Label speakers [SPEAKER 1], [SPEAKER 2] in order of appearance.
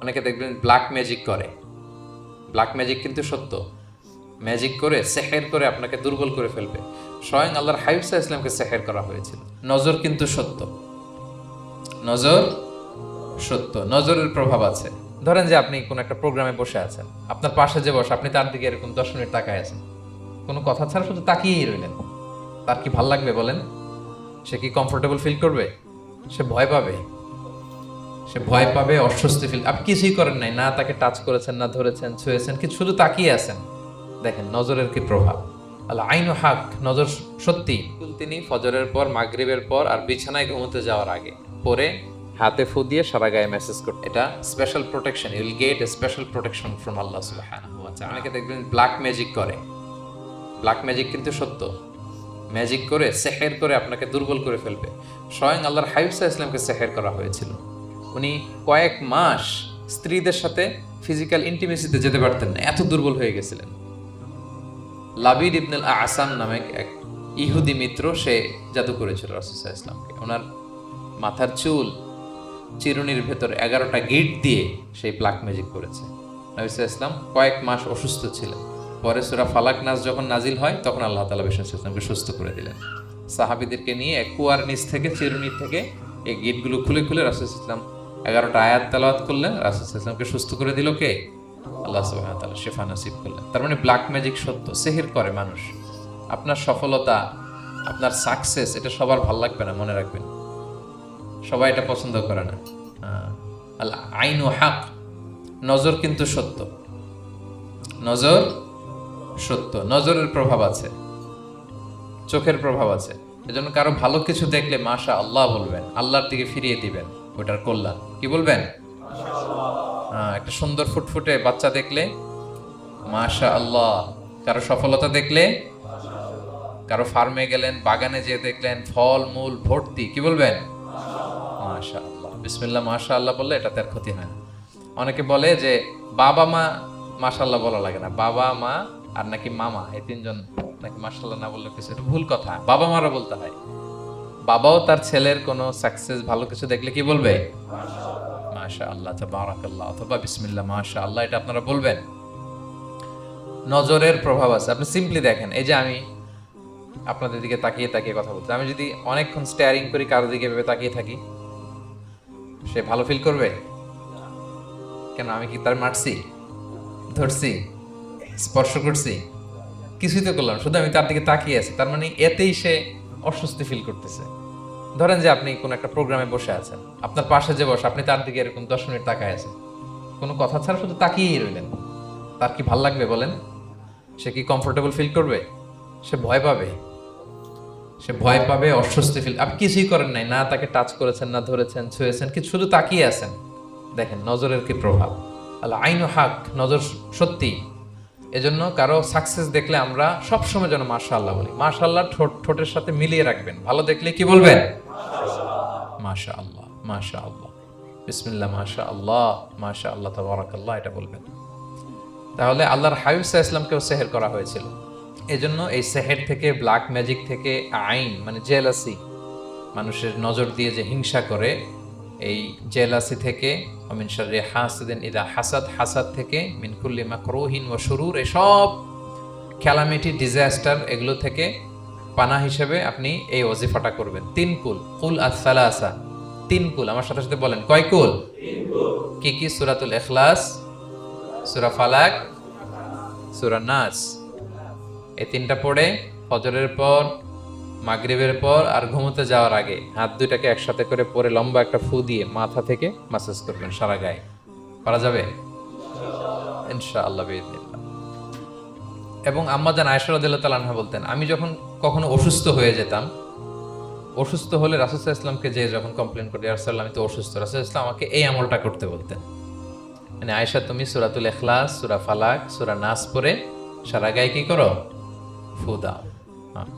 [SPEAKER 1] অনেকে দেখবেন black magic করে। ব্ল্যাক ম্যাজিক কিন্তু সত্য। ম্যাজিক করে সেহের করে আপনাকে দুর্বল করে ফেলবে। স্বয়ং আল্লাহর হাবিব সাল্লাল্লাহু আলাইহি ওয়াসাল্লামকে সেহের করা হয়েছিল। নজর কিন্তু সত্য। নজর সত্য, নজরের প্রভাব আছে। ধরেন যে আপনি কোন একটা প্রোগ্রামে বসে আছেন, আপনার পাশে যে বসে আপনি তার দিকে এরকম 10 মিনিট তাকায় আছেন, কোনো কথা ছাড়া শুধু তাকিয়েই রইলেন। তার কি ভাল লাগবে বলেন? সে কি কমফোর্টেবল ফিল করবে? সে ভয় পাবে। সে ভয় পাবে, অস্বস্তি ফিল। আপনি কিছুই করেন নাই, না তাকে টাচ করেছেন, না ধরেছেন, ছুঁয়েছেন, কি শুধু তাকিয়ে আছেন। দেখেন নজরের কি প্রভাব। আল আইনু হক, নজর সত্যি। তিনি ফজরের পর, মাগরিবের পর আর বিছানায় ঘুমোতে যাওয়ার আগে পরে হাতে ফু দিয়ে সারা গায়ে মেসেজ করতে, এটা special protection. You will get a special protection from Allah সুবহানাহু ওয়া তাআলা। অনেকে দেখবেন ব্ল্যাক ম্যাজিক করে। ব্ল্যাক ম্যাজিক কিন্তু সত্য। ম্যাজিক করে সেহের করে আপনাকে দুর্বল করে ফেলবে। স্বয়ং আল্লাহর হাবিব সাল্লাল্লাহু আলাইহি ওয়াসাল্লামকে সেহের করা হয়েছিল। উনি কয়েক মাস স্ত্রীদের সাথে ফিজিক্যাল ইন্টিমেসিতে যেতে পারতেন না, এত দুর্বল হয়ে গেছিলেন। লাবিদ ইবনুল আসাম নামে এক ইহুদি মিত্র, সে জাদু করেছিল রাসূল সাল্লাল্লাহু আলাইহি ওয়াসাল্লামকে। ওনার মাথার চুল চিরুনির ভেতর 11টা গিট দিয়ে সেই ব্ল্যাক ম্যাজিক করেছে। নবী সাল্লাল্লাহু আলাইহি ওয়াসাল্লাম কয়েক মাস অসুস্থ ছিলেন। পরে সূরা ফালাক নাস যখন নাজিল হয় তখন আল্লাহ তাআলা বিষ্ণু সাল্লাল্লাহু সুস্থ করে দিলেন। সাহাবীদেরকে নিয়ে এক কুয়ার নিচ থেকে, চিরুনি থেকে এই গিটগুলো খুলে খুলে রাসূল সাল্লাল্লাহু আলাইহি ওয়াসাল্লাম 11টা আয়াত তেলাওয়াত করলেন। রাসূল সাল্লাল্লাহু আলাইহি ওয়াসাল্লামকে সুস্থ করে দিল কে? আল্লাহ সুবহানাহু ওয়া তাআলা শিফা নসিব করলেন। তার মানে ব্ল্যাক ম্যাজিক সত্য, সেহের করে মানুষ। আপনার সফলতা, আপনার সাকসেস, এটা সবার ভালো লাগবে না, মনে রাখবেন। সবাই এটা পছন্দ করে না। আল আইনু হক, নজর কিন্তু সত্য। নজর সত্য, নজরের প্রভাব আছে, চোখের প্রভাব আছে। এজন্য কারো ভালো কিছু দেখলে মাশা আল্লাহ বলবেন, আল্লাহর দিকে ফিরিয়ে দিবেন ওটার কল্যাণ। কি বলবেন? একটা সুন্দর ফুটফুটে বাচ্চা দেখলে মাশা আল্লাহ। কারো সফলতা দেখলে, কারো ফার্মে গেলেন, বাগানে যেয়ে দেখলেন ফল মূল ভর্তি, কি বলবেন? মাশা আল্লাহ। বিসমিল্লাহ মাশা আল্লাহ বললে এটাতে আর ক্ষতি হয় না। অনেকে বলে যে বাবা মা মাশাআল্লাহ বলা লাগে না, বাবা মা আর নাকি মামা, এই তিনজন নাকি মাশাআল্লাহ না বললে কিছু, এটা ভুল কথা। বাবা মারা বলতে হয়। বাবাও তার ছেলের কোনো সাকসেস, ভালো কিছু দেখলে কি বলবে? মাশাআল্লাহ, তাবারাকাল্লাহ, অথবা বিসমিল্লাহ মাশা আল্লাহ, এটা আপনারা বলবেন। নজরের প্রভাব আছে। আপনি সিম্পলি দেখেন, এই যে আমি আপনাদের দিকে তাকিয়ে তাকিয়ে কথা বলছি, আমি যদি অনেকক্ষণ স্টেয়ারিং করি, কারো দিকে ভেবে তাকিয়ে থাকি, সে ভালো ফিল করবে? কেন, আমি কি তার মারছি, ধরছি, স্পর্শ করছি? কিছুই তো করলাম, শুধু আমি তার দিকে তাকিয়ে আছি। তার মানে এতেই সে অস্বস্তি ফিল করতেছে। ধরেন যে আপনি কোন একটা প্রোগ্রামে বসে আছেন, আপনার পাশে যে বসে আপনি তার দিকে এরকম 10 মিনিট তাকায় আছেন, কোনো কথা ছাড়া শুধু তাকিয়েই রইলেন। তার কি ভাল লাগবে বলেন? সে কি কমফোর্টেবল ফিল করবে? সে ভয় পাবে। সে ভয় পাবে, অস্বস্তি ফিল। আপনি কিছুই করেন নাই, না তাকে টাচ করেছেন, না ধরেছেন, ছুঁয়েছেন, কি শুধু তাকিয়ে আছেন। দেখেন নজরের কি প্রভাব। আল আইনু হক, নজর সত্যি। এজন্য কারো সাকসেস দেখলে আমরা সবসময় যেন মাশাআল্লাহ বলি। মাশাআল্লাহ ঠোঁটের সাথে মিলিয়ে রাখবেন। ভালো দেখলে কি বলবেন? মাশাআল্লাহ, মাশাআল্লাহ, বিসমিল্লাহ মাশাআল্লাহ, মাশাআল্লাহ, তাবারাকাল্লাহ, এটা বলবেন। তাহলে আল্লাহর হাবিব সাল্লাল্লাহু আলাইহি ওয়াসাল্লামকেও সেহের করা হয়েছিল। এজন্য এই সেহের থেকে, ব্ল্যাক ম্যাজিক থেকে, আইন মানে জেলাসি, মানুষের নজর দিয়ে যে হিংসা করে, এই জেলাসি থেকে, মিন শাররি হাসিদিন ইযা হাসাদ, হাসাদ থেকে, মিন কুল্লি মাকরুহিন ওয়া শুরুর, এসব ক্যালামিটি, ডিজাস্টার, এগুলো থেকে পানাহ হিসেবে আপনি এই ওয়াজিফাটা করবেন। 3 কুল, কুল আস-সালাসা, 3 কুল। আমার সাথে সাথে বলেন, কয় কুল? 3 কুল। কি কি? সূরাতুল ইখলাস, সূরা ফালাক, সূরা নাস। এই 3টা পড়ে ফজরের পর, মাগরিবের পর আর ঘুমোতে যাওয়ার আগে হাত দুইটাকে একসাথে করে পরে লম্বা একটা ফু দিয়ে মাথা থেকে মাসাজ করবেন সারা গায়ে। পারা যাবে ইনশাআল্লাহ বিইذনিল্লাহ। এবং আম্মা জান আয়েশা রাদিয়াল্লাহু তাআলা আনহা বলতেন, আমি যখন কখনো অসুস্থ হয়ে যেতাম, অসুস্থ হলে রাসূল সাল্লাল্লাহু আলাইহি ওয়াসাল্লামকে যে যখন কমপ্লেইন করতে, ইয়া রাসূলুল্লাহ আমি তো অসুস্থ, রাসূল সাল্লাল্লাহু আলাইহি ওয়াসাল্লাম আমাকে এই আমলটা করতে বলতেন। মানে আয়েশা, তুমি সূরাতুল ইখলাস, সূরা ফালাক, সূরা নাস পড়ে সারা গায়ে কি করো? ফু দাও। হ্যাঁ।